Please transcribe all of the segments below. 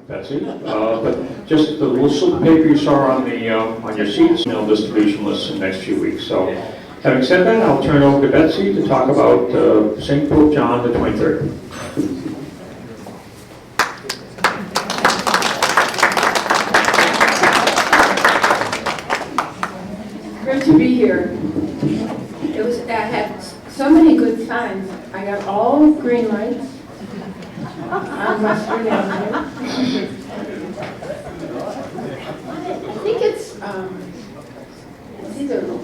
Betsy, but just the little slip of paper you saw on your seats, distribution lists in the next few weeks. So, having said that, I'll turn it over to Betsy to talk about St. Pope John the 23rd. Great to be here. I had so many good signs. I got all green lights on Western Avenue.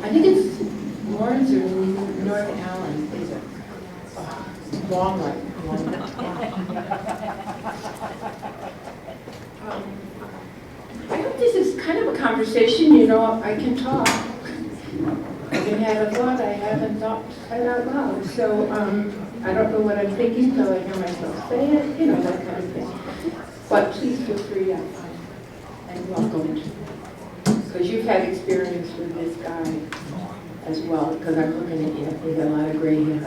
I think it's Lawrence or North Allen. It's a long light. I hope this is kind of a conversation, I can talk. I can have a thought I haven't thought out loud. So I don't know what I'm thinking until I hear myself say it, that kind of thing. But please feel free and welcome. Because you've had experience with this guy as well, because I'm looking at you, you got a lot of gray hair.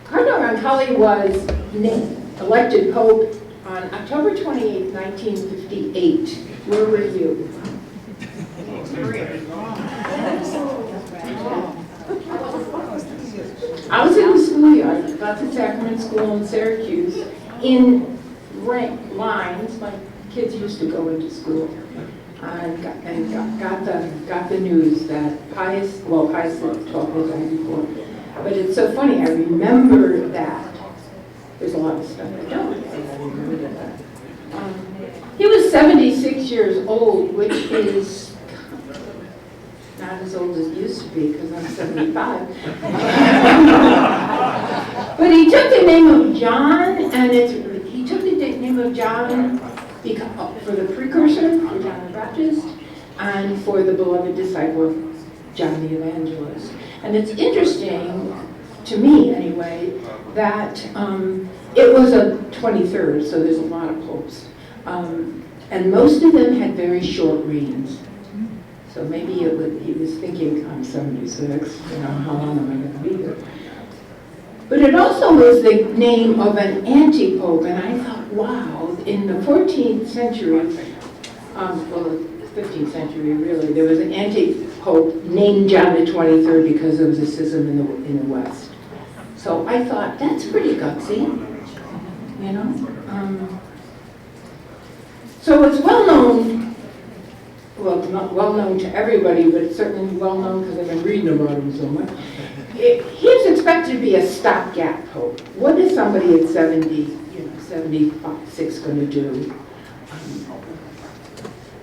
Cardinal Roncalli was elected Pope on October 28, 1958. Where were you? I was in the schoolyard, Blessed Sacrament School in Syracuse, in lines. My kids used to go into school, and got the news that Pius had taught me that before. But it's so funny, I remember that. There's a lot of stuff I don't remember that. He was 76 years old, which is not as old as it used to be, because I'm 75. But he took the name of John, and he took the name of John for the precursor, for John the Baptist, and for the beloved disciple, John the Evangelist. And it's interesting, to me anyway, that it was a 23rd, so there's a lot of popes. And most of them had very short reigns. So maybe he was thinking, I'm 76, how long am I going to be here? But it also was the name of an anti-pope, and I thought, wow, in the 14th century, the 15th century really, there was an anti-pope named John the 23rd because of the schism in the West. So I thought, that's pretty gutsy, So it's well known, well, not well known to everybody, but it's certainly well known because I've been reading about him so much. He was expected to be a stopgap pope. What is somebody at 70, 76 going to do?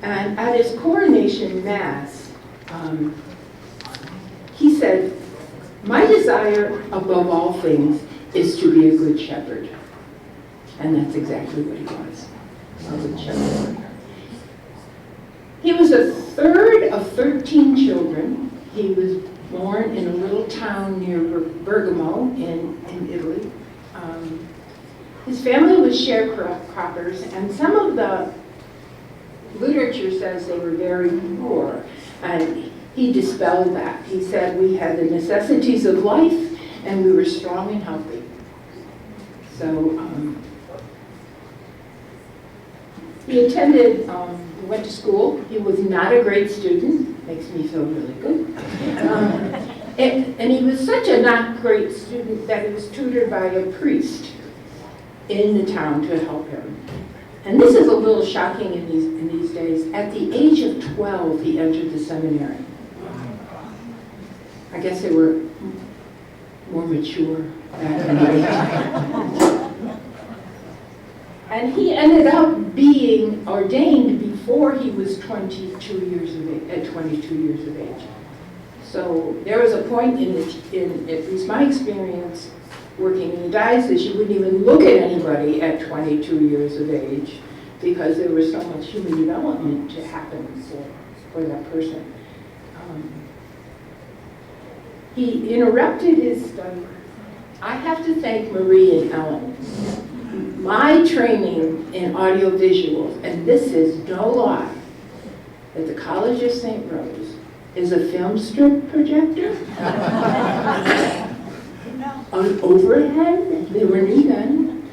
And at his coronation mass, he said, "My desire above all things is to be a good shepherd." And that's exactly what he was, a good shepherd. He was the third of 13 children. He was born in a little town near Bergamo in Italy. His family was sharecroppers, and some of the literature says they were very poor, and he dispelled that. He said we had the necessities of life, and we were strong and healthy. So he went to school. He was not a great student. Makes me feel really good. And he was such a not great student that he was tutored by a priest in the town to help him. And this is a little shocking in these days. At the age of 12, he entered the seminary. I guess they were more mature back in the day. And he ended up being ordained before he was 22 years of age. So there was a point in at least my experience working in the diocese, you wouldn't even look at anybody at 22 years of age because there was so much human development to happen for that person. He interrupted his study. I have to thank Marie and Ellen. My training in audiovisual, and this is no lie, at the College of St. Rose is a film strip projector. an overhead, they were new then,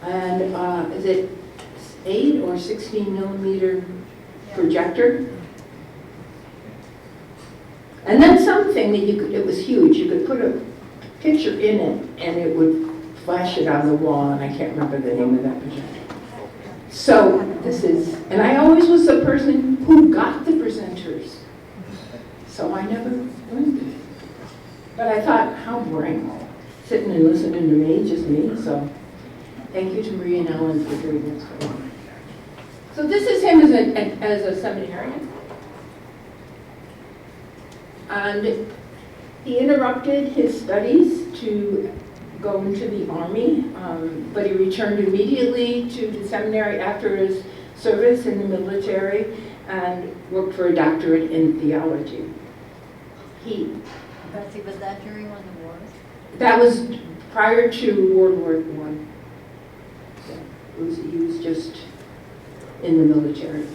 and is it 8 or 16 millimeter projector? And then something that it was huge, you could put a picture in it and it would flash it on the wall, and I can't remember the name of that projector. So this is, and I always was the person who got the presenters. So I never learned it. But I thought, how boring, sitting and listening to me, just me. So thank you to Marie and Ellen for doing this for me. So this is him as a seminarian. And he interrupted his studies to go into the Army, but he returned immediately to the seminary after his service in the military and worked for a doctorate in theology. Betsy, was that during one of the wars? That was prior to World War I. He was just in the military.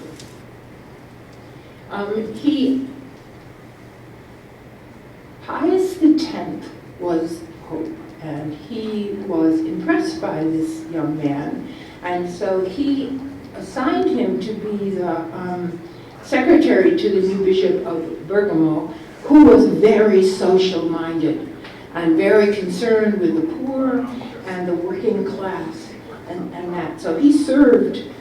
Pius X was Pope, and he was impressed by this young man, and so he assigned him to be the secretary to the new bishop of Bergamo, who was very social-minded and very concerned with the poor and the working class and that. So he served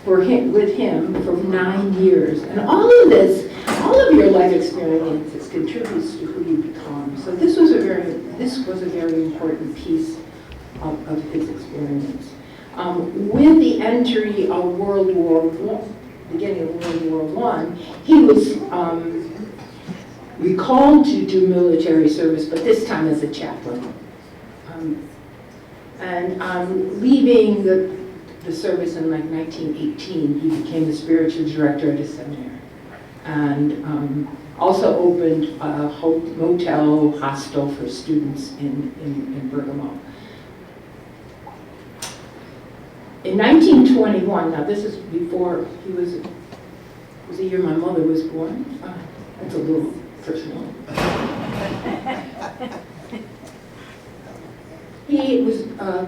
with him for 9 years. And all of this, all of your life experiences contributes to who you become. So this was a very important piece of his experience. With the entry of World War I, beginning of World War I, he was recalled to do military service, but this time as a chaplain. Leaving the service in like 1918, he became the spiritual director at a seminary, and also opened a motel hostel for students in Bergamo. In 1921, now this is before he was the year my mother was born. That's a little personal. He was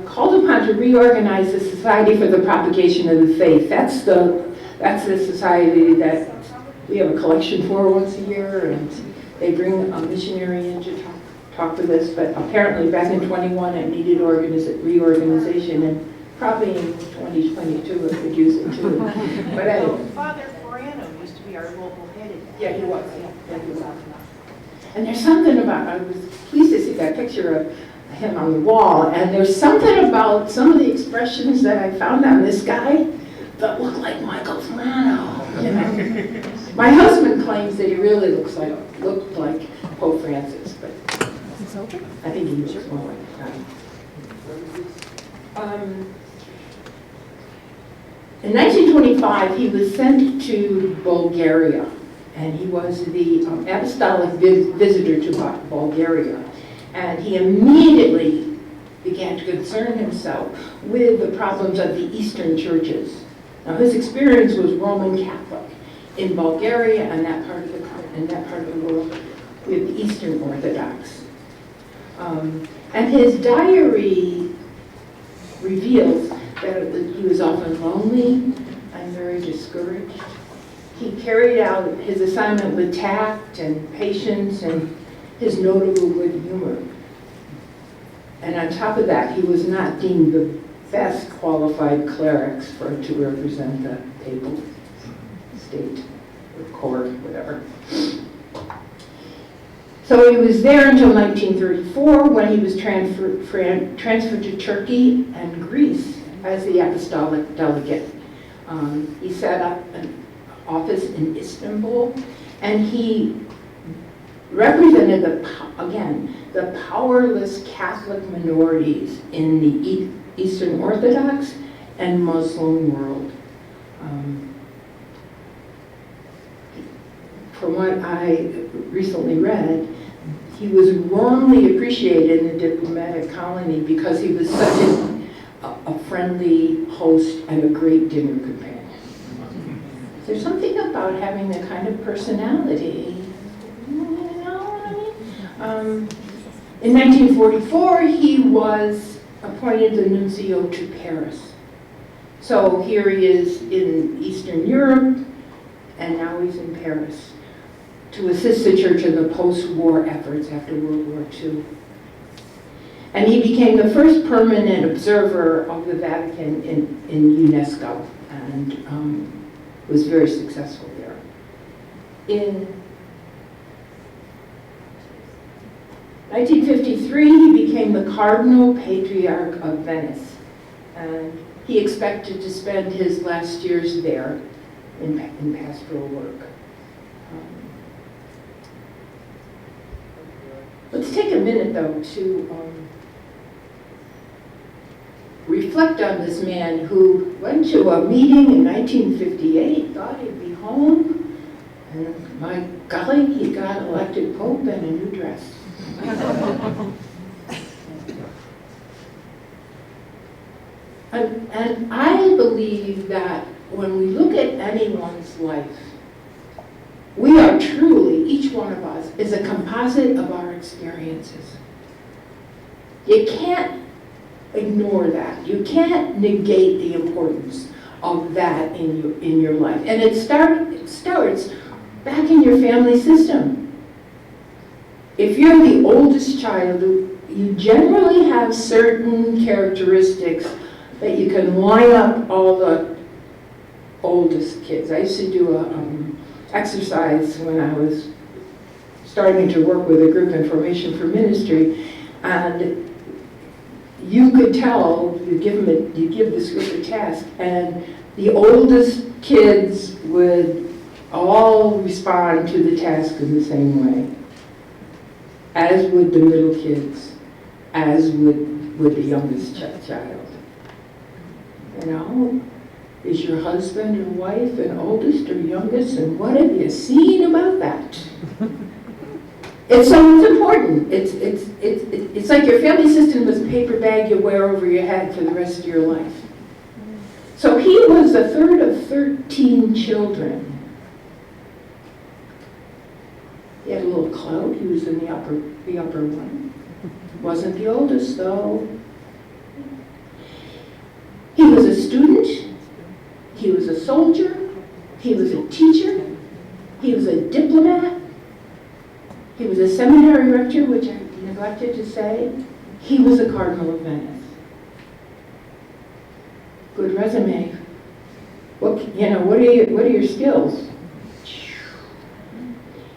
called upon to reorganize the Society for the Propagation of the Faith. That's the society that we have a collection for once a year, and they bring a missionary in to talk with us. But apparently back in 21 it needed reorganization, and probably in 2022 it could use it too. But anyway. Father Forano used to be our local head. Yeah, he was. Yeah, he was. And there's something about, I was pleased to see that picture of him on the wall, and there's something about some of the expressions that I found on this guy that look like Michael Forano. You know? My husband claims that he really looked like Pope Francis, but I think he looks more like that. In 1925, he was sent to Bulgaria, and he was the apostolic visitor to Bulgaria. And he immediately began to concern himself with the problems of the Eastern churches. Now, his experience was Roman Catholic in Bulgaria and that part of the world with the Eastern Orthodox. And his diary reveals that he was often lonely and very discouraged. He carried out his assignment with tact and patience and his notable good humor. And on top of that, he was not deemed the best qualified clerics to represent the papal state or court, whatever. So he was there until 1934, when he was transferred to Turkey and Greece as the apostolic delegate. He set up an office in Istanbul, and he represented the powerless Catholic minorities in the Eastern Orthodox and Muslim world. From what I recently read, he was wrongly appreciated in the diplomatic colony because he was such a friendly host and a great dinner companion. There's something about having the kind of personality. You know what I mean? In 1944, he was appointed the nuncio to Paris. So here he is in Eastern Europe, and now he's in Paris to assist the church in the post-war efforts after World War II. And he became the first permanent observer of the Vatican in UNESCO, and was very successful there. In 1953, he became the Cardinal Patriarch of Venice, and he expected to spend his last years there in pastoral work. Let's take a minute, though, to reflect on this man who went to a meeting in 1958, thought he'd be home, and my golly, he got elected Pope and a new dress. And I believe that when we look at anyone's life, we are truly, each one of us, is a composite of our experiences. You can't ignore that. You can't negate the importance of that in your life. And it starts back in your family system. If you're the oldest child, you generally have certain characteristics that you can line up all the oldest kids. I used to do a exercise when I was starting to work with a group in formation for ministry, and you could tell, you give this group a task, and the oldest kids would all respond to the task in the same way, as would the middle kids, as would the youngest child. You know, is your husband or wife an oldest or youngest, and what have you seen about that? It's so important. It's like your family system was a paper bag you wear over your head for the rest of your life. So he was the third of 13 children. He had a little clout. He was in the upper one. Wasn't the oldest, though. He was a student. He was a soldier. He was a teacher. He was a diplomat. He was a seminary rector, which I neglected to say. He was a Cardinal of Venice. Good resume. What are your skills?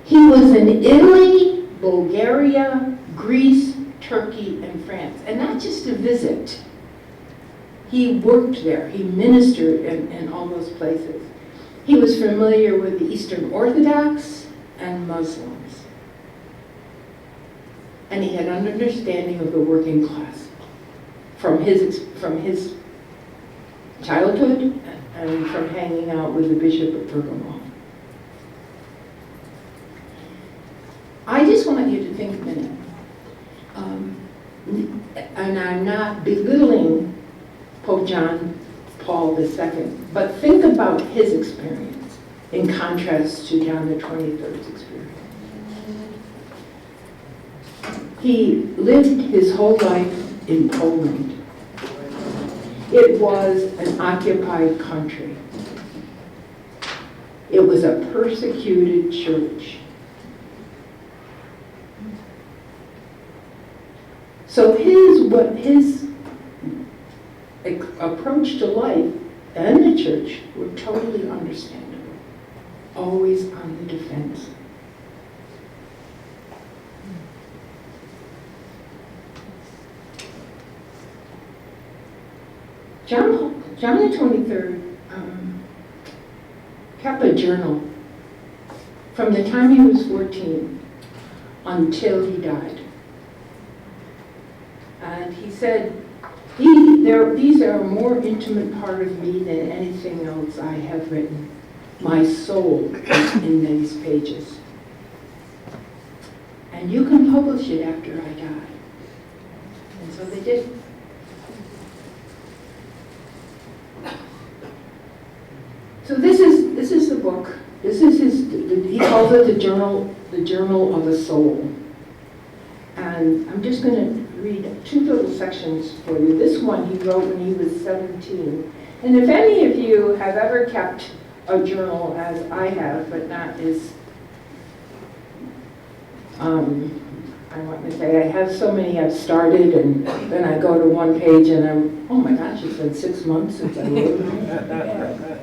He was in Italy, Bulgaria, Greece, Turkey, and France. And not just to visit. He worked there. He ministered in all those places. He was familiar with the Eastern Orthodox and Muslims. And he had an understanding of the working class from his childhood and from hanging out with the Bishop of Pergamon. I just want you to think a minute, and I'm not belittling Pope John Paul II, but think about his experience in contrast to John the 23rd's experience. He lived his whole life in Poland. It was an occupied country. It was a persecuted church. So his approach to life and the church were totally understandable, always on the defense. John the 23rd kept a journal from the time he was 14 until he died. And he said, these are a more intimate part of me than anything else I have written. My soul is in these pages. And you can publish it after I die. And so they did. So this is the book. This is he calls it the journal of a soul. And And I'm just going to read two little sections for you. This one he wrote when he was 17. And if any of you have ever kept a journal, as I have, but not as, I want to say, I have so many I've started, and then I go to one page and I'm, oh my gosh, it's been 6 months since I wrote it.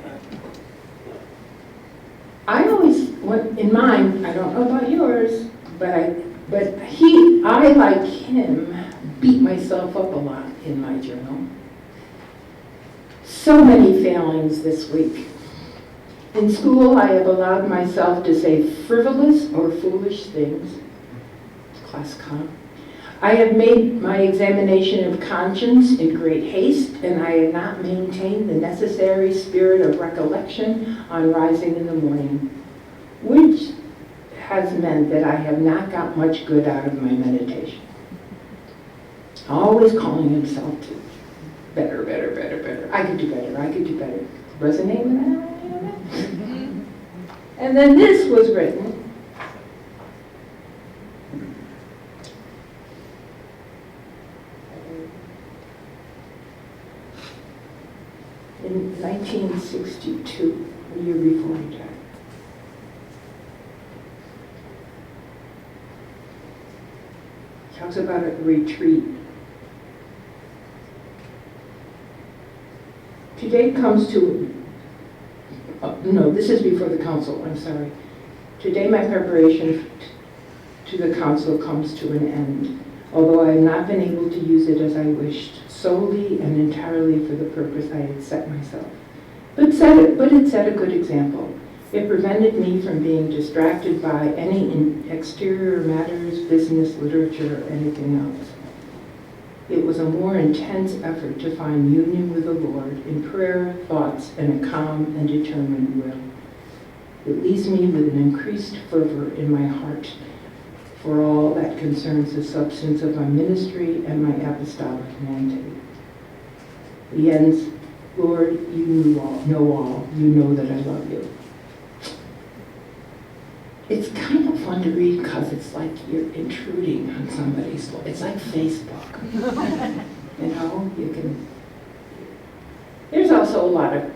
I always, in mine, I don't know about yours, but I, like him, beat myself up a lot in my journal. So many failings this week. In school, I have allowed myself to say frivolous or foolish things. Class comp. I have made my examination of conscience in great haste, and I have not maintained the necessary spirit of recollection on rising in the morning, which has meant that I have not got much good out of my meditation. Always calling himself to better, better, better, better. I could do better, I could do better. Resonate with that? And then this was written in 1962, a year before he died. He talks about a retreat. Today comes to, no, this is before the council, I'm sorry. Today my preparation to the council comes to an end, although I have not been able to use it as I wished, solely and entirely for the purpose I had set myself. But it set a good example. It prevented me from being distracted by any exterior matters, business, literature, or anything else. It was a more intense effort to find union with the Lord in prayer, thoughts, and a calm and determined will. It leaves me with an increased fervor in my heart for all that concerns the substance of my ministry and my apostolic mandate. The ends, Lord, you know all, you know that I love you. It's kind of fun to read because it's like you're intruding on somebody's life. It's like Facebook. You know, you can. There's also a lot of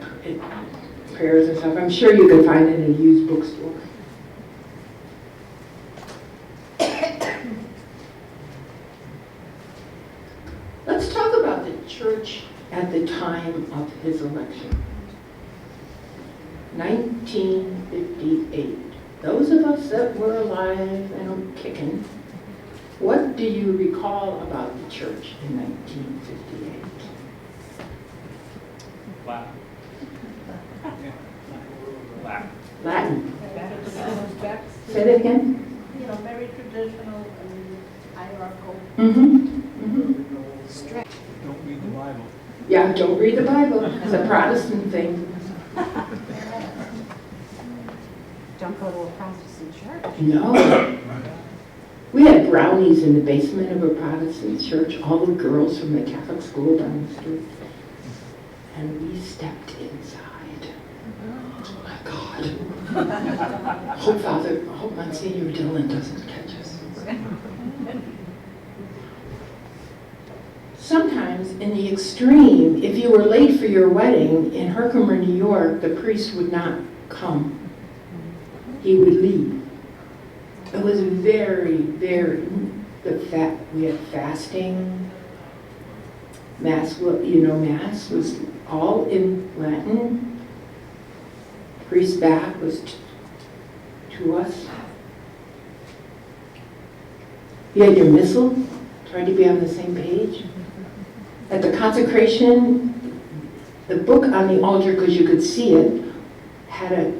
prayers and stuff. I'm sure you can find it in a used bookstore. Let's talk about the church at the time of his election. 1958. Those of us that were alive and kicking, what do you recall about the church in 1958? Latin. Latin. Back, Say that again? you know, very traditional and hierarchical. Don't read the Bible. Yeah, don't read the Bible. It's a Protestant thing. Don't go to a Protestant church. No. We had brownies in the basement of a Protestant church, all the girls from the Catholic school down the street. And we stepped inside. Oh my God. Hope Monsignor Dillon doesn't catch us. Sometimes, in the extreme, if you were late for your wedding in Herkimer, New York, the priest would not come. He would leave. It was very, very, we had fasting. Mass was all in Latin. Priest's back was to us. You had your missal, tried to be on the same page. At the consecration, the book on the altar, because you could see it, had a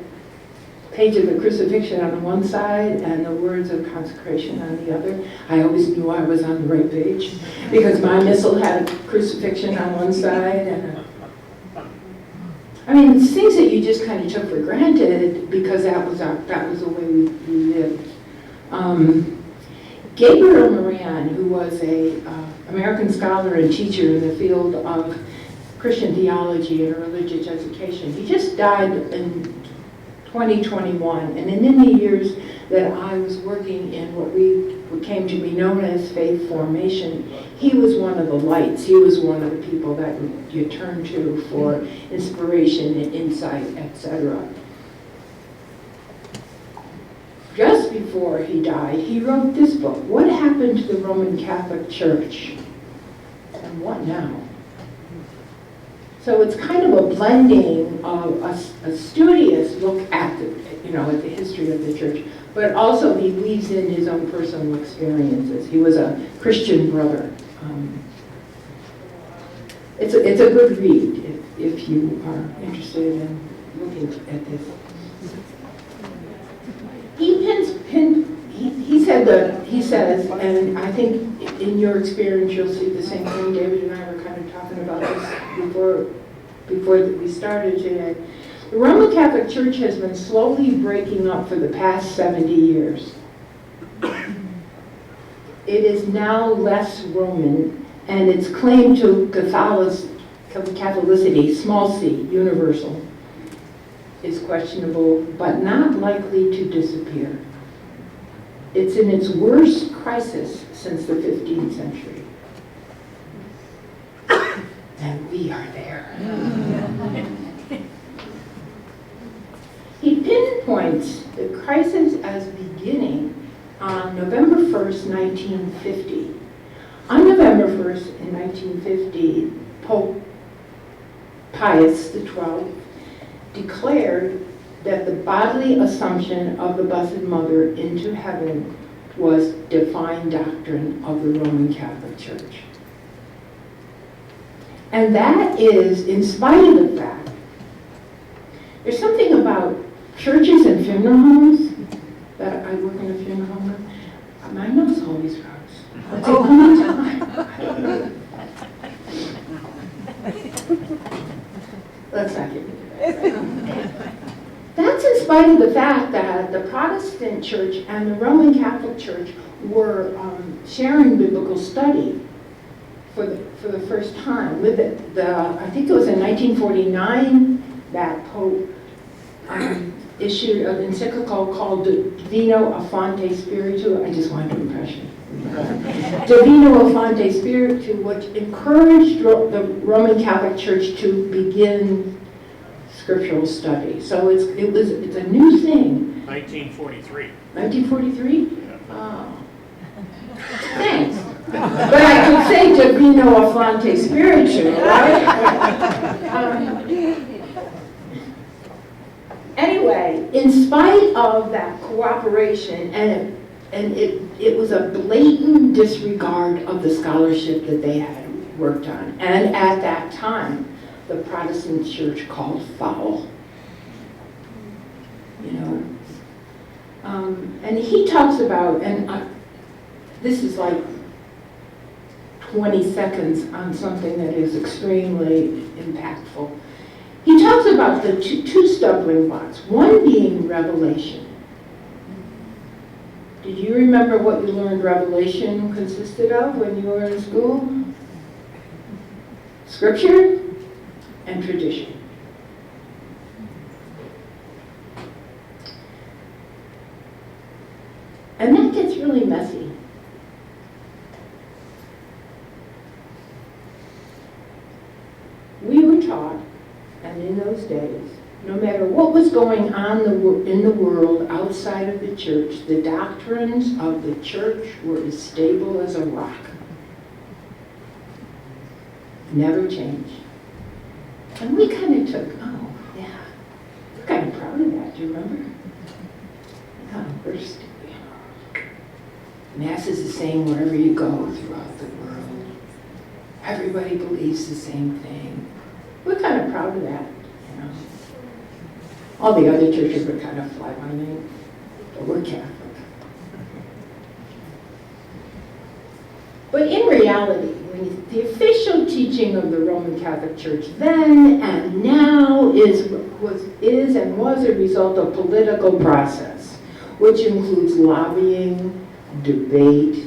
page of the crucifixion on one side and the words of consecration on the other. I always knew I was on the right page because my missal had a crucifixion on one side and it's things that you just kind of took for granted because that was the way we lived. Gabriel Moran, who was a American scholar and teacher in the field of Christian theology and religious education, he just died in 2021, and in the years that I was working in what came to be known as faith formation, he was one of the lights. He was one of the people that you turn to for inspiration and insight, etc. Just before he died, he wrote this book, What Happened to the Roman Catholic Church? And What Now? So it's kind of a blending of a studious look at at the history of the church, but also he weaves in his own personal experiences. He was a Christian brother. It's a good read if you are interested in looking at this. He says, and I think in your experience you'll see the same thing. David and I were kind of talking about this before we started today. The Roman Catholic Church has been slowly breaking up for the past 70 years. It is now less Roman, and its claim to Catholicity, small c, universal, is questionable, but not likely to disappear. It's in its worst crisis since the 15th century. And we are there. He pinpoints the crisis as beginning on November 1st, 1950. On November 1st, in 1950, Pope Pius XII declared that the bodily assumption of the Blessed Mother into heaven was defined doctrine of the Roman Catholic Church. And that is, in spite of the fact, there's something about churches and funeral homes, that I work in a funeral home, my nose always hurts. It's a long time. Let's not get into that. That's in spite of the fact that the Protestant Church and the Roman Catholic Church were sharing biblical study for the first time. With I think it was in 1949 that Pope issued an encyclical called Divino Affante Spiritu. I just wanted to impress you. Divino Affante Spiritu, which encouraged the Roman Catholic Church to begin scriptural study. So it's a new thing. 1943. 1943? Yeah. Oh. Thanks. But I could say Divino Affante Spiritu, right? Anyway, in spite of that cooperation, and it was a blatant disregard of the scholarship that they had worked on, and at that time, the Protestant Church called foul. And he talks about, and this is like 20 seconds on something that is extremely impactful. He talks about the two stumbling blocks, one being revelation. Did you remember what you learned revelation consisted of when you were in school? Scripture and tradition. And that gets really messy. We were taught, and in those days, no matter what was going on in the world outside of the church, the doctrines of the church were as stable as a rock. Never changed. And we kind of took, oh, yeah, we're kind of proud of that, do you remember? Mass is the same wherever you go throughout the world. Everybody believes the same thing. We're kind of proud of that, All the other churches were kind of fly by night, but we're Catholic. But in reality, the official teaching of the Roman Catholic Church then and now is and was a result of political process, which includes lobbying, debate,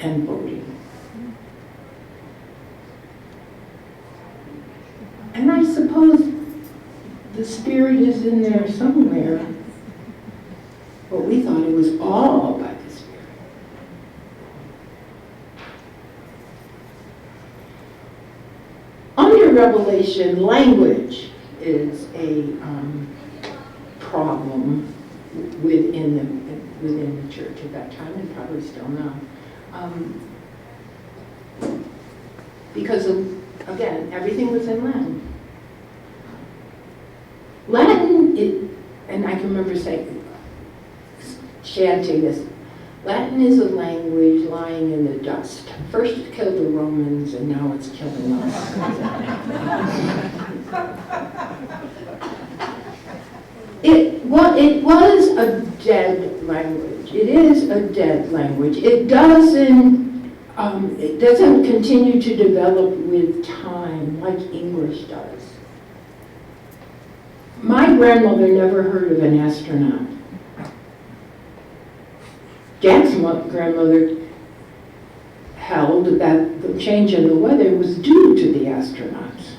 and voting. And I suppose the spirit is in there somewhere. But we thought it was all by the Spirit. Under Revelation, language is a problem within the church at that time, and probably still now. Because, again, everything was in Latin. Latin, and I can remember chanting this, Latin is a language lying in the dust. First it killed the Romans, and now it's killing us. It was a dead language. It is a dead language. It doesn't continue to develop with time like English does. My grandmother never heard of an astronaut. Jack's grandmother held that the change in the weather was due to the astronauts.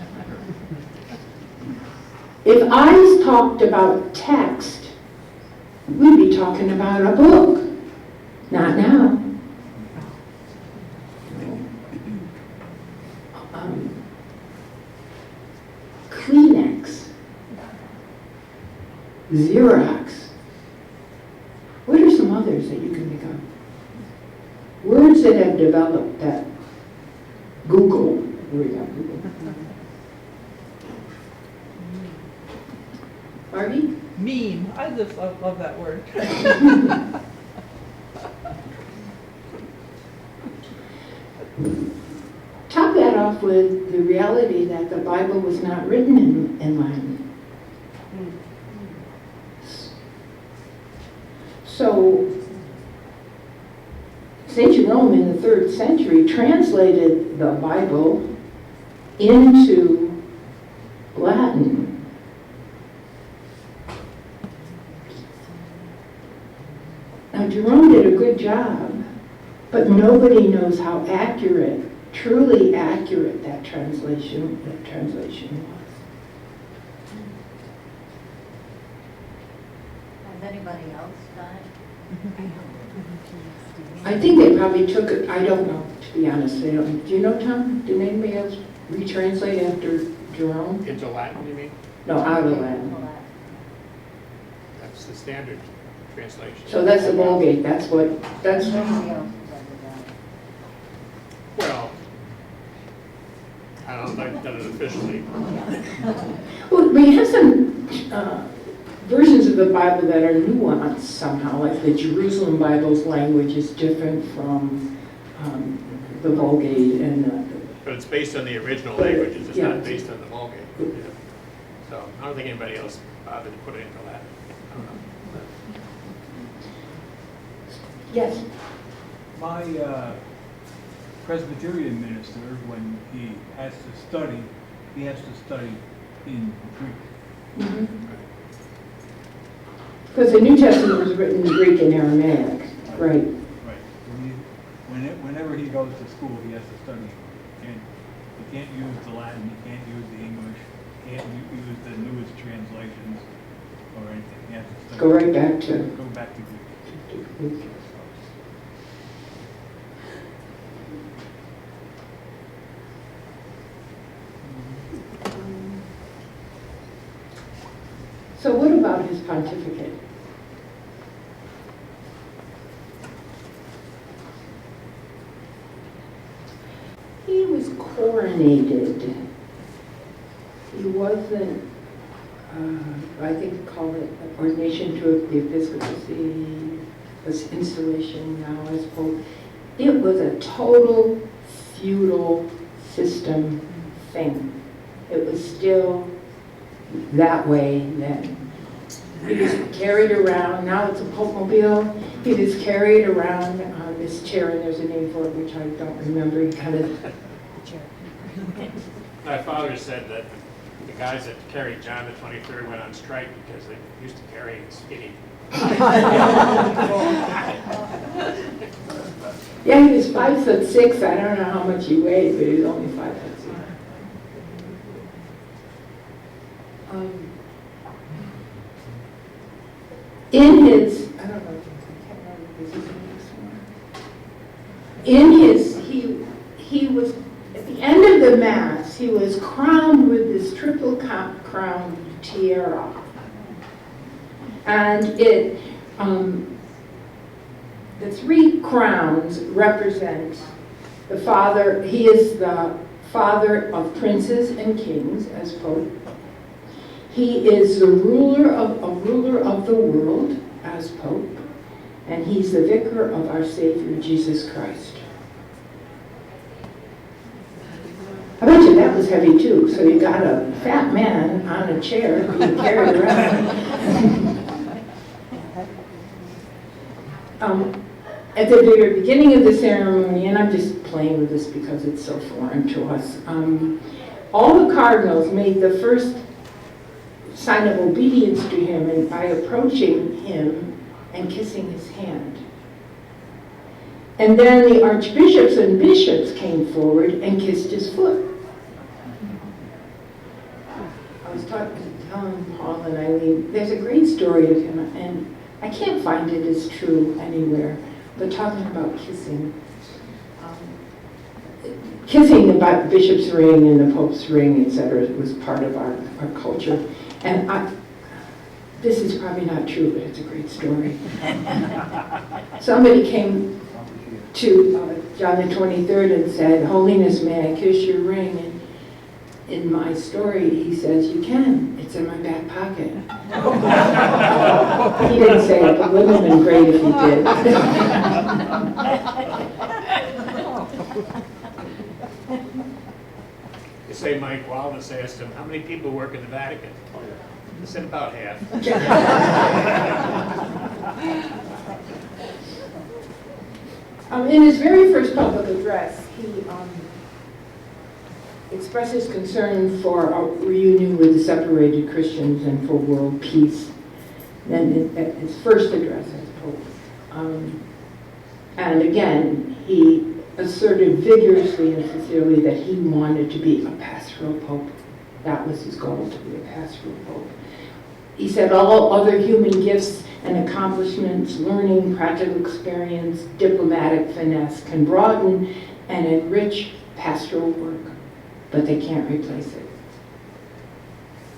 If I talked about text, we'd be talking about a book. Not now. Kleenex. Xerox. What are some others that you can think of? Words that have developed that Google. Here we go, Google. Barbie? Meme. I just love that word. Top that off with the reality that the Bible was not written in Latin. So, St. Jerome in the 3rd century translated the Bible into Latin. Now, Jerome did a good job, but nobody knows how accurate, truly accurate that translation was. Has anybody else done it? I think they probably took it, I don't know, to be honest. They don't. Do you know, Tom? Did anybody else retranslate after Jerome? Into Latin, you mean? No, out of Latin. That's the standard translation. So that's the Vulgate, that's. Nobody else has ever done it. Well, I don't know if I've done it officially. Well, we have some versions of the Bible that are nuanced somehow, like the Jerusalem Bible's language is different from the Vulgate and But it's based on the original languages, it's yeah. not based on the Vulgate. Yeah. So I don't think anybody else bothered to put it into Latin. I don't know. yes. My Presbyterian minister, when he has to study in Greek. Because the New Testament was written in Greek and Aramaic, right? Right. Whenever he goes to school, he has to study. And he can't use the Latin, he can't use the English, he can't use the newest translations or anything. He has to study. Go right back to Go back to Greek. Greek. So what about his pontificate? He was coronated. He wasn't, I think call it ordination to the episcopacy, was installation now as Pope. It was a total feudal system thing. It was still that way then. He was carried around, now it's a Pope-mobile, he was carried around on this chair, and there's a name for it which I don't remember. He kind of, My father said that the guys that carried John the 23rd went on strike because they used to carry him skinny. yeah, he was 5'6". I don't know how much he weighed, but he was only 5'6". In his, I don't know he was, at the end of the Mass, he was crowned with this triple crown tiara. And the three crowns represent the Father. He is the Father of princes and kings as Pope. He is the ruler of the world as Pope. And he's the vicar of our Savior, Jesus Christ. I bet you that was heavy too. So you got a fat man on a chair being carried around. At the very beginning of the ceremony, and I'm just playing with this because it's so foreign to us, all the cardinals made the first sign of obedience to him and by approaching him and kissing his hand. And then the archbishops and bishops came forward and kissed his foot. I was telling Paul and Eileen, there's a great story of him, and I can't find it as true anywhere, but talking about kissing. Kissing about the bishop's ring and the pope's ring, etc., was part of our culture. And this is probably not true, but it's a great story. Somebody came to John the 23rd and said, "Holiness, may I kiss your ring?" And in my story, he says, "You can. It's in my back pocket." He didn't say it, but it would have been great if he did. You say Mike Wallace asked him, how many people work in the Vatican? He said about half. In his very first public address, he expressed his concern for a reunion with the separated Christians and for world peace. Then at his first address as Pope. And again, he asserted vigorously and sincerely that he wanted to be a pastoral Pope. That was his goal, to be a pastoral Pope. He said all other human gifts and accomplishments, learning, practical experience, diplomatic finesse can broaden and enrich pastoral work, but they can't replace it.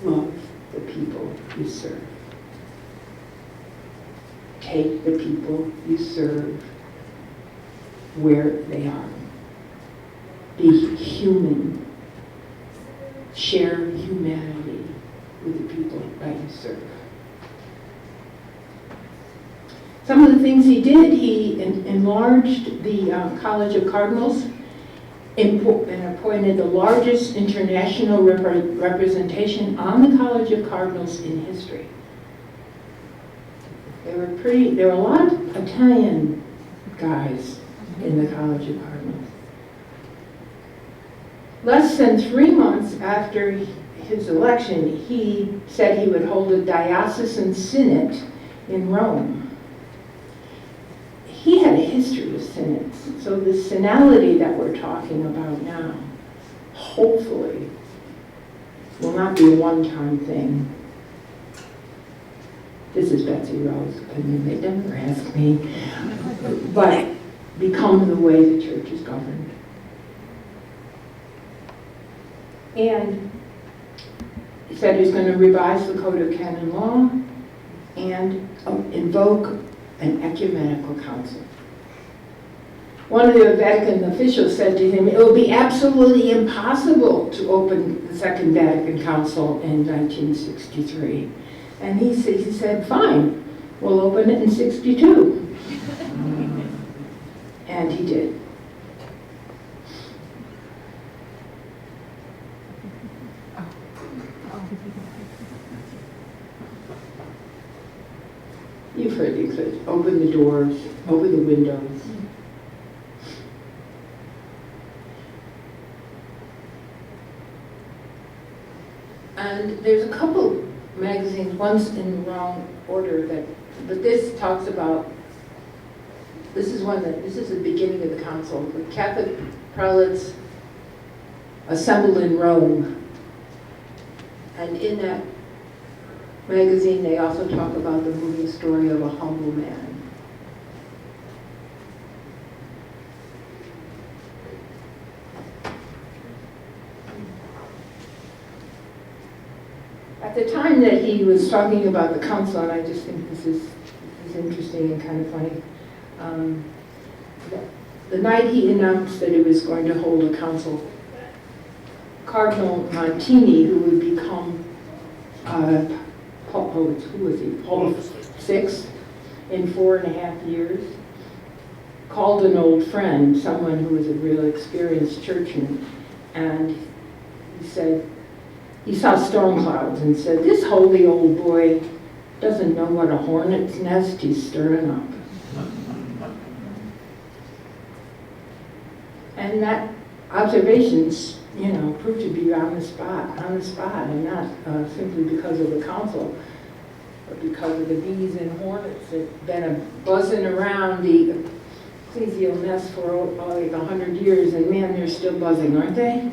Love the people you serve. Take the people you serve where they are. Be human. Share humanity with the people that you serve. Some of the things he did, he enlarged the College of Cardinals and appointed the largest international representation on the College of Cardinals in history. There were a lot of Italian guys in the College of Cardinals. Less than 3 months after his election, he said he would hold a diocesan synod in Rome. He had a history of synods, so the synodality that we're talking about now, hopefully, will not be a one-time thing. This is Betsy Rowe's opinion, they never ask me, but become the way the church is governed. And he said he's going to revise the Code of Canon Law and invoke an ecumenical council. One of the Vatican officials said to him, it will be absolutely impossible to open the Second Vatican Council in 1963. And he said, fine, we'll open it in 62. And he did. You've heard the eclipse. Open the doors, open the windows. And there's a couple magazines, one's in the wrong order, but this talks about, this is the beginning of the council. The Catholic prelates assembled in Rome. And in that magazine, they also talk about the moving story of a humble man. the time that he was talking about the council, and I just think this is interesting and kind of funny, the night he announced that he was going to hold a council, Cardinal Montini, who would become Paul VI in 4.5 years, called an old friend, someone who was a real experienced churchman, and he said, he saw storm clouds and said, "This holy old boy doesn't know what a hornet's nest he's stirring up." And that observations, proved to be on the spot, and not simply because of the council, but because of the bees and hornets that been buzzing around the ecclesial nest for like 100 years, and man, they're still buzzing, aren't they?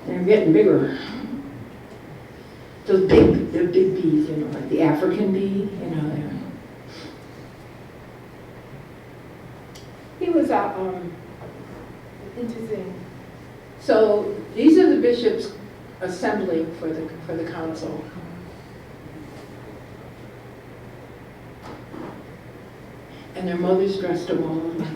They're getting bigger. Those they're big bees, like the African bee, He was interesting. So these are the bishops assembling for the council. And their mothers dressed them all alike.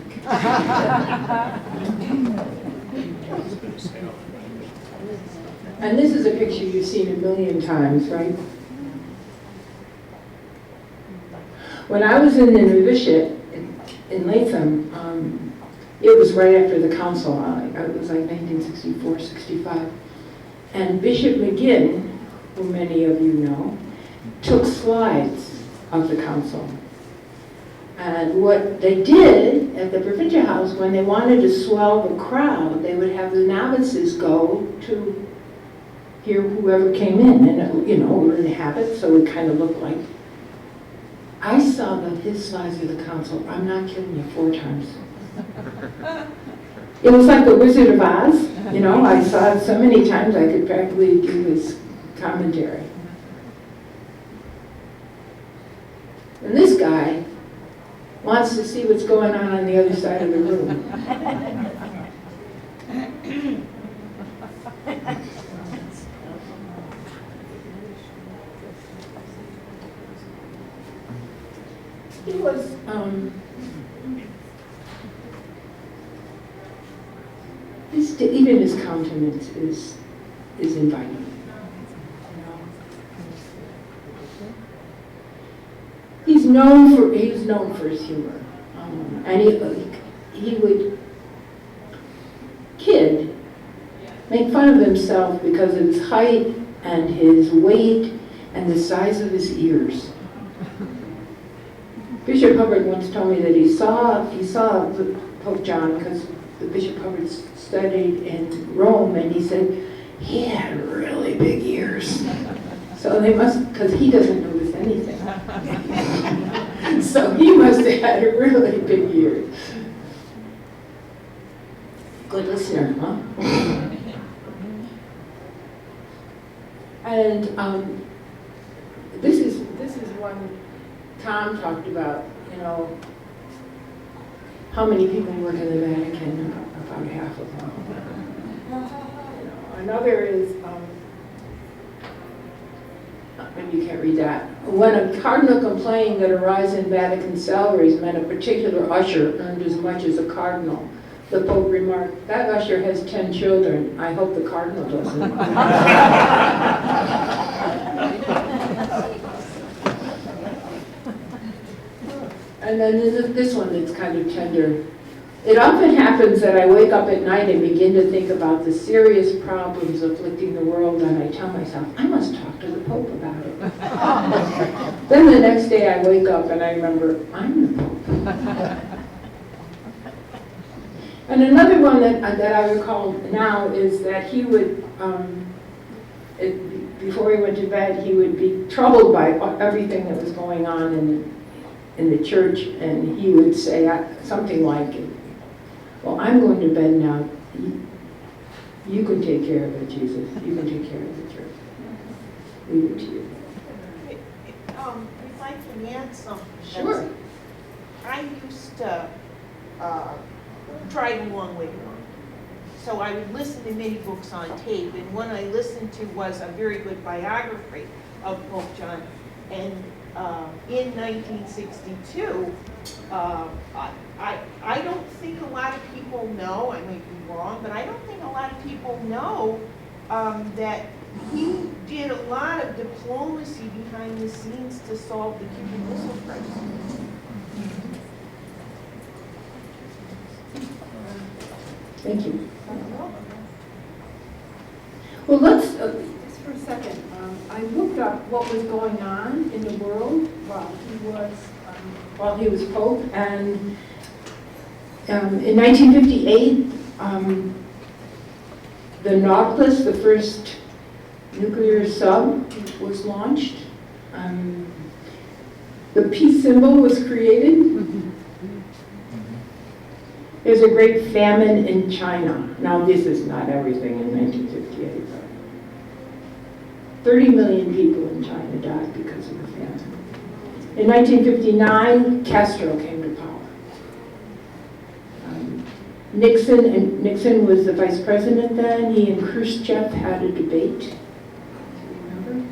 And this is a picture you've seen a million times, right? When I was in the novitiate in Latham, it was right after the council. It was like 1964, 65. And Bishop McGinn, who many of you know, took slides of the council. And what they did at the provincial house, when they wanted to swell the crowd, they would have the novices go to hear whoever came in. And, we're in the habit, so it kind of looked like. I saw his slides of the council, I'm not kidding you, 4 times. It was like the Wizard of Oz. I saw it so many times I could practically do his commentary. And this guy wants to see what's going on the other side of the room. He was, even his countenance is inviting. He was known for his humor, and he would make fun of himself because of his height and his weight and the size of his ears. Bishop Hubbard once told me that he saw Pope John because the Bishop Hubbard studied in Rome, and he said he had really big ears. So they must, because he doesn't notice anything. So he must have had a really big ears. Good listener, huh? And this is one Tom talked about, how many people work in the Vatican, about half of them. Another is, maybe you can't read that. When a cardinal complained that a rise in Vatican salaries meant a particular usher earned as much as a cardinal, the Pope remarked, "That usher has 10 children. I hope the cardinal doesn't." And then this one that's kind of tender. It often happens that I wake up at night and begin to think about the serious problems afflicting the world, and I tell myself, I must talk to the Pope about it. Then the next day I wake up and I remember, I'm the Pope. And another one that I recall now is that he would, before he went to bed, he would be troubled by everything that was going on in the church, and he would say something like, "Well, I'm going to bed now. You can take care of it, Jesus. You can take care of the church. Leave it to you." If I can add something. Sure. Betsy. I used to drive a long way to work. so I would listen to many books on tape, and one I listened to was a very good biography of Pope John. And in 1962, I don't think a lot of people know, I might be wrong, but I don't think a lot of people know that he did a lot of diplomacy behind the scenes to solve the Cuban Missile Crisis. Thank you. Well, let's, Just for a second, I looked up what was going on in the world while he was Pope, and in 1958, the Nautilus, the first nuclear sub, was launched. The peace symbol was created. There's a great famine in China. Now, this is not everything in 1958, but 30 million people in China died because of the famine. In 1959, Castro came to power. Nixon was the vice president then. He and Khrushchev had a debate. Remember?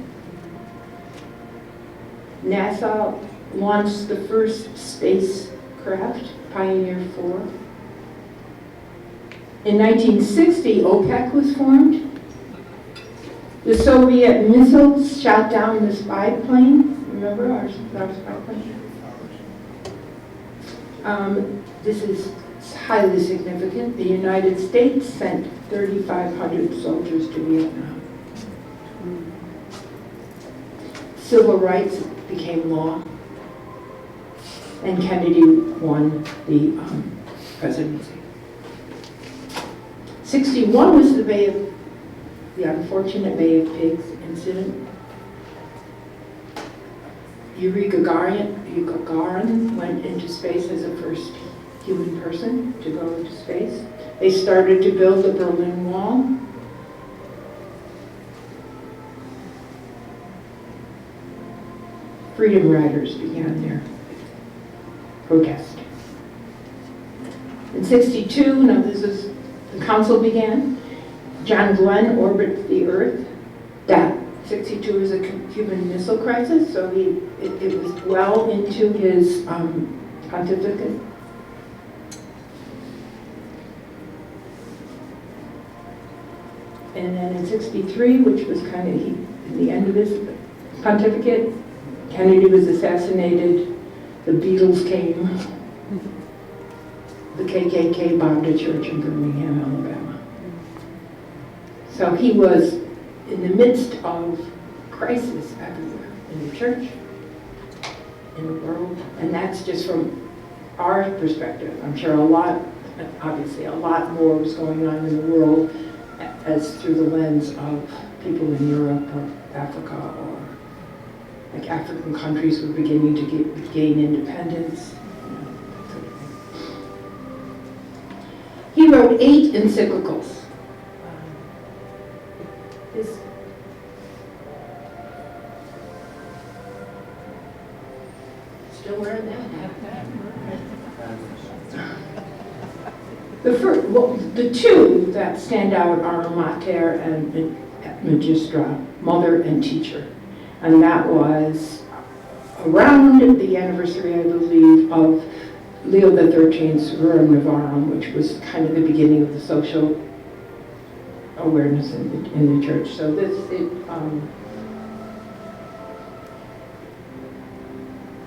NASA launched the first spacecraft, Pioneer 4. In 1960, OPEC was formed. The Soviet missiles shot down the spy plane. Remember our spy plane? This is highly significant. The United States sent 3,500 soldiers to Vietnam. Civil rights became law, and Kennedy won the presidency. 61 was the unfortunate Bay of Pigs incident. Yuri Gagarin went into space as the first human person to go into space. They started to build the Berlin Wall. Freedom Riders began their protest. In 62, now this is, the council began. John Glenn orbited the Earth. That 62 was a Cuban Missile Crisis, so it was well into his pontificate. And then in 63, which was kind of in the end of his pontificate, Kennedy was assassinated, the Beatles came, the KKK bombed a church in Birmingham, Alabama. So he was in the midst of crisis everywhere, in the church, in the world, and that's just from our perspective. I'm sure obviously a lot more was going on in the world as through the lens of people in Europe or Africa, or like African countries were beginning to gain independence. He wrote 8 encyclicals. Still wearing that hat. The two that stand out are Mater and Magistra, Mother and Teacher. And that was around the anniversary, I believe, of Leo XIII's Rerum Novarum, which was kind of the beginning of the social awareness in the church. So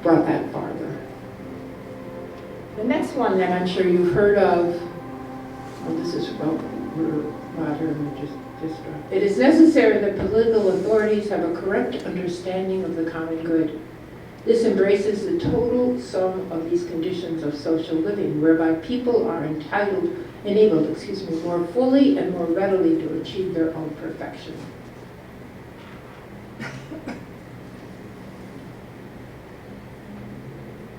brought that farther. The next one that I'm sure you've heard of, this is Mater and Magistra. It is necessary that political authorities have a correct understanding of the common good. This embraces the total sum of these conditions of social living, whereby people are enabled, more fully and more readily to achieve their own perfection.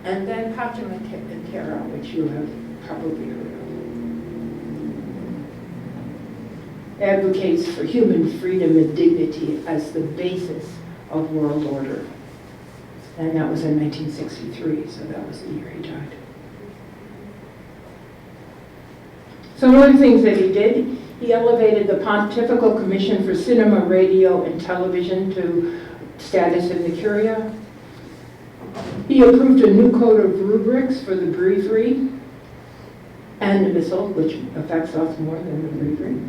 And then Pacem in Terra, which you have probably heard of. Advocates for human freedom and dignity as the basis of world order. And that was in 1963, so that was the year he died. Some other things that he did, he elevated the Pontifical Commission for Cinema, Radio, and Television to status in the Curia. He approved a new code of rubrics for the breviary and the Missal, which affects us more than the breviary.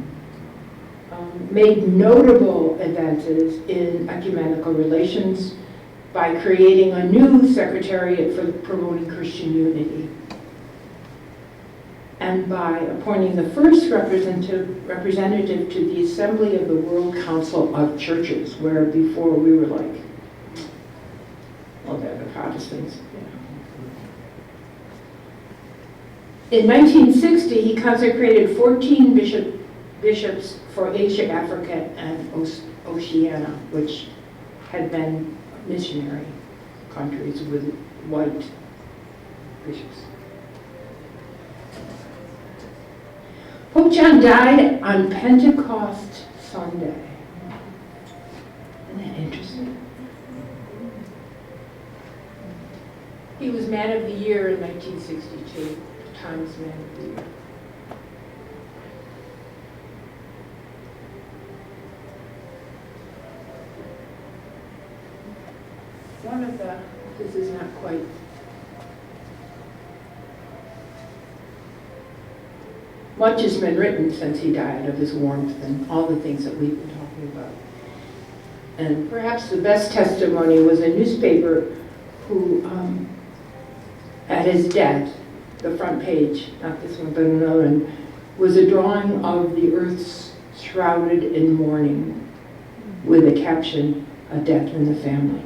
Made notable advances in ecumenical relations by creating a new secretariat for promoting Christian unity, and by appointing the first representative to the Assembly of the World Council of Churches, where before we were like, well, they're the Protestants. In 1960, he consecrated 14 bishops for Asia, Africa, and Oceania, which had been missionary countries with white bishops. Pope John died on Pentecost Sunday. Isn't that interesting? He was Man of the Year in 1962, Times Man of the Year. One of the, this is not quite, much has been written since he died of his warmth and all the things that we've been talking about. And perhaps the best testimony was a newspaper who, at his death, the front page, not this one, but another one, was a drawing of the earth shrouded in mourning with a caption, "A death in the family."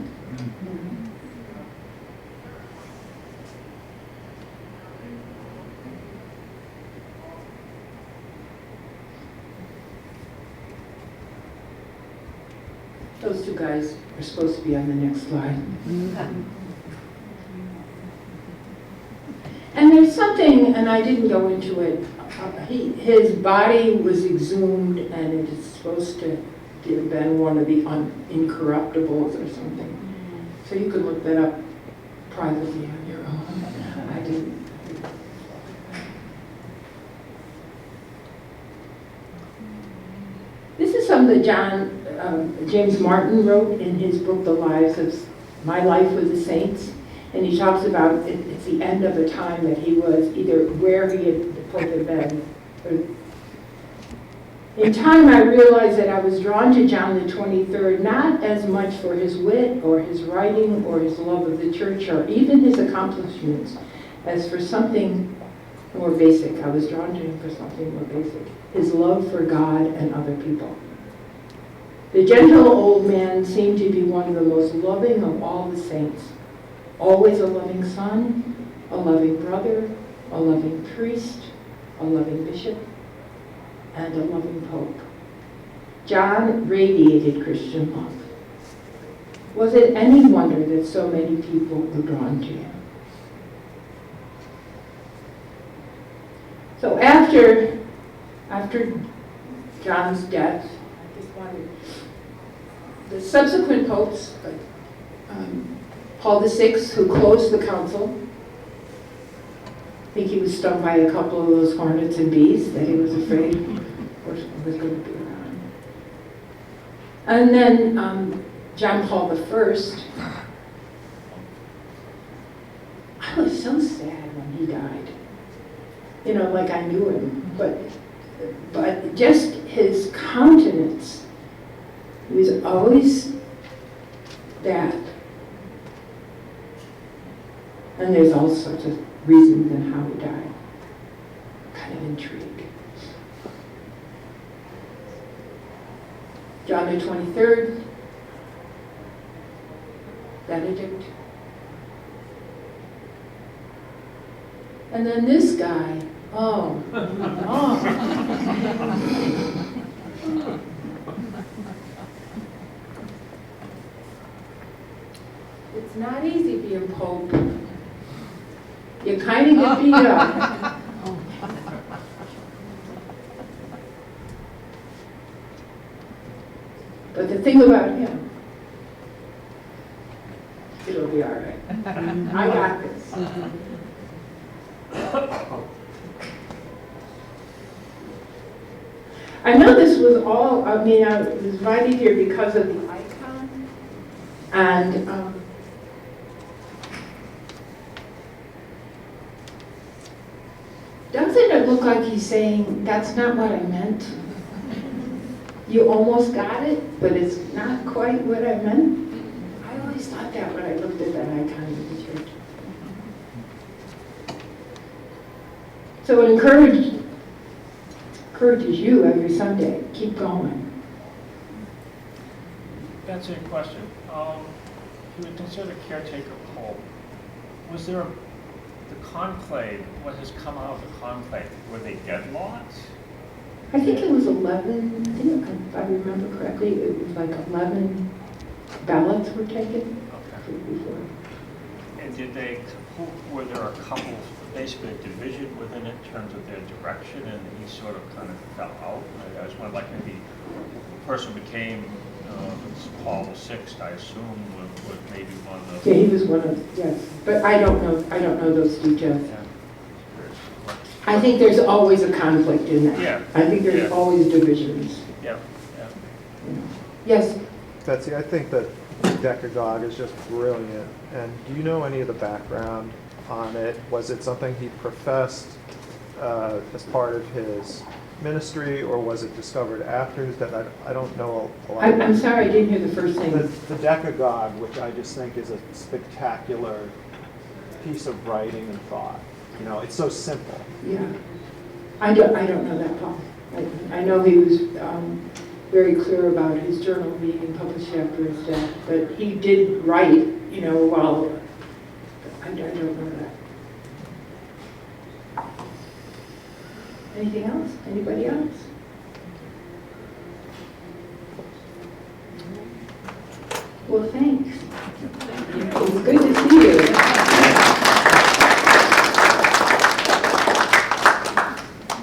Those two guys are supposed to be on the next slide. And there's something, and I didn't go into it, his body was exhumed and it is supposed to have been one of the incorruptibles or something. So you could look that up privately on your own. I didn't. This is something that James Martin wrote in his book, The Lives of My Life with the Saints. And he talks about it's the end of a time that he was either where he had, the Pope had been. In time, I realized that I was drawn to John the 23rd, not as much for his wit or his writing or his love of the church or even his accomplishments, as for something more basic. I was drawn to him for something more basic, his love for God and other people. The gentle old man seemed to be one of the most loving of all the saints. Always a loving son, a loving brother, a loving priest, a loving bishop, and a loving pope. John radiated Christian love. Was it any wonder that so many people were drawn to him? So after John's death, I just wanted the subsequent popes, Paul VI, who closed the council. I think he was stung by a couple of those hornets and bees that he was afraid was going to be around. And then John Paul I. I was so sad when he died. You know, like I knew him, but just his countenance, he was always that. And there's all sorts of reasons in how he died. Kind of intrigue. John the 23rd, Benedict. And then this guy, It's not easy being Pope. You kind of get beat up. But the thing about him, it'll be all right. I got this. I know this was all, I mean, I was invited here because of the icon. And doesn't it look like he's saying, that's not what I meant? You almost got it, but it's not quite what I meant? I always thought that when I looked at that icon of the church. So it encourages you every Sunday, keep going. That's a question. You would consider caretaker poll. Was there the conclave, what has come out of the conclave, were they deadlocked? I think it was 11, I think if I remember correctly, it was like 11 ballots were taken Okay. before. And were there a couple, basically a division within it in terms of their direction, and he sort of kind of fell out? I just wondered, like maybe the person became Paul VI, I assume, was maybe one of the... Yeah, he was one of, yes, but I don't know those details. Yeah. I think there's always a conflict in that. Yeah. I think there's Yeah. always divisions. Yeah, yeah. You know. Yes, Betsy, I think that Decagogue is just brilliant. And do you know any of the background on it? Was it something he professed as part of his ministry, or was it discovered after his death? I don't know a lot. I'm sorry, I didn't hear the first thing. The Decagogue, which I just think is a spectacular piece of writing and thought. You know, it's so simple. Yeah, I don't know that, Paul. I know he was very clear about his journal being published after his death, but he did write, you know, while, I don't know that. Anything else? Anybody else? Well, thanks. It was good to see you.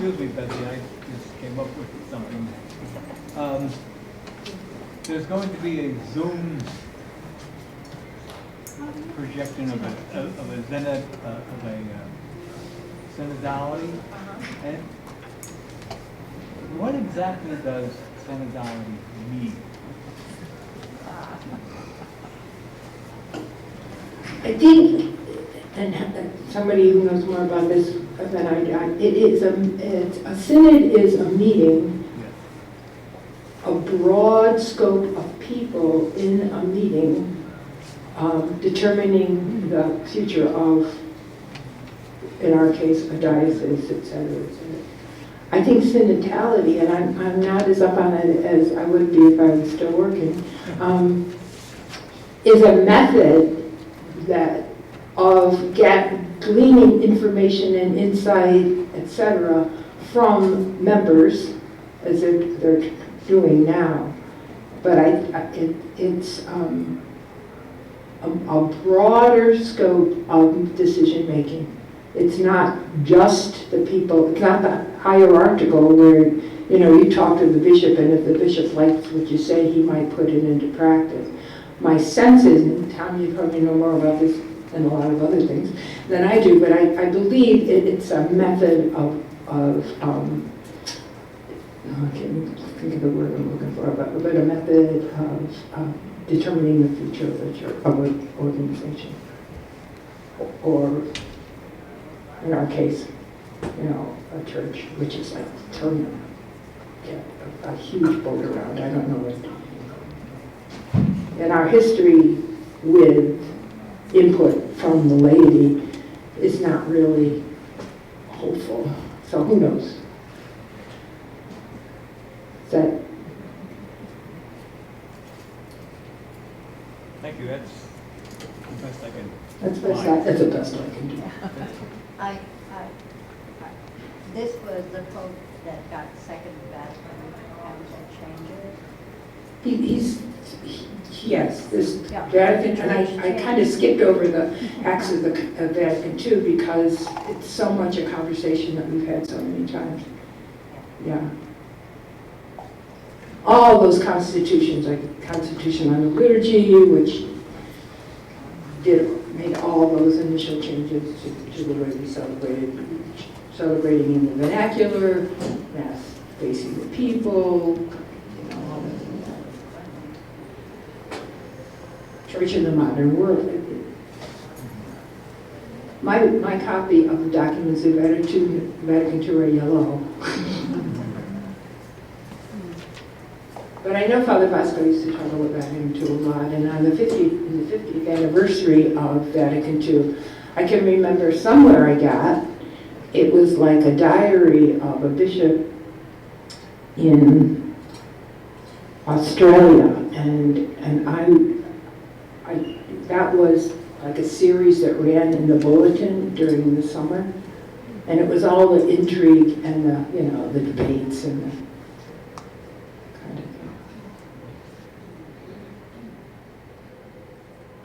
Excuse me, Betsy, I just came up with something. There's going to be a Zoom projection of a synodality. And what exactly does synodality mean? I think, and somebody who knows more about this than I do, a synod is a meeting, a broad scope of people in a meeting determining the future of, in our case, a diocese, et cetera, et cetera. I think synodality, and I'm not as up on it as I would be if I was still working, is a method that of gleaning information and insight, etc., from members, as they're doing now. But it's a broader scope of decision making. It's not just the people. It's not the hierarchical where you talk to the bishop, and if the bishop likes what you say, he might put it into practice. My sense is, and Tom, you probably know more about this than a lot of other things than I do, but I believe it's a method of I can't think of the word I'm looking for, but a method of determining the future of the church, of an organization, or in our case, a church, which is like turning a huge boat around. I don't know what. And our history with input from the laity is not really hopeful. So who knows? Is that? Thank you, that's the best I can. That's the best I can do. This was the Pope that got second Vatican Council changes. Yes, this Yeah. Vatican, and I kind of skipped over the acts of the Vatican II because it's so much a conversation that we've had so many times. Yeah. All those constitutions, like Constitution on the Liturgy, which made all those initial changes to the way we celebrating in the vernacular, yes. facing the people, all that. Church in the Modern World. My copy of the documents of Vatican II are yellow. But I know Father Vasco used to talk about Vatican II a lot, and on the 50th anniversary of Vatican II, I can remember somewhere I got, it was like a diary of a bishop in Australia, and I that was like a series that ran in the bulletin during the summer, and it was all the intrigue and the debates and the kind of thing.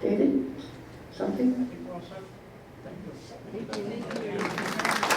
David, something? Thank you.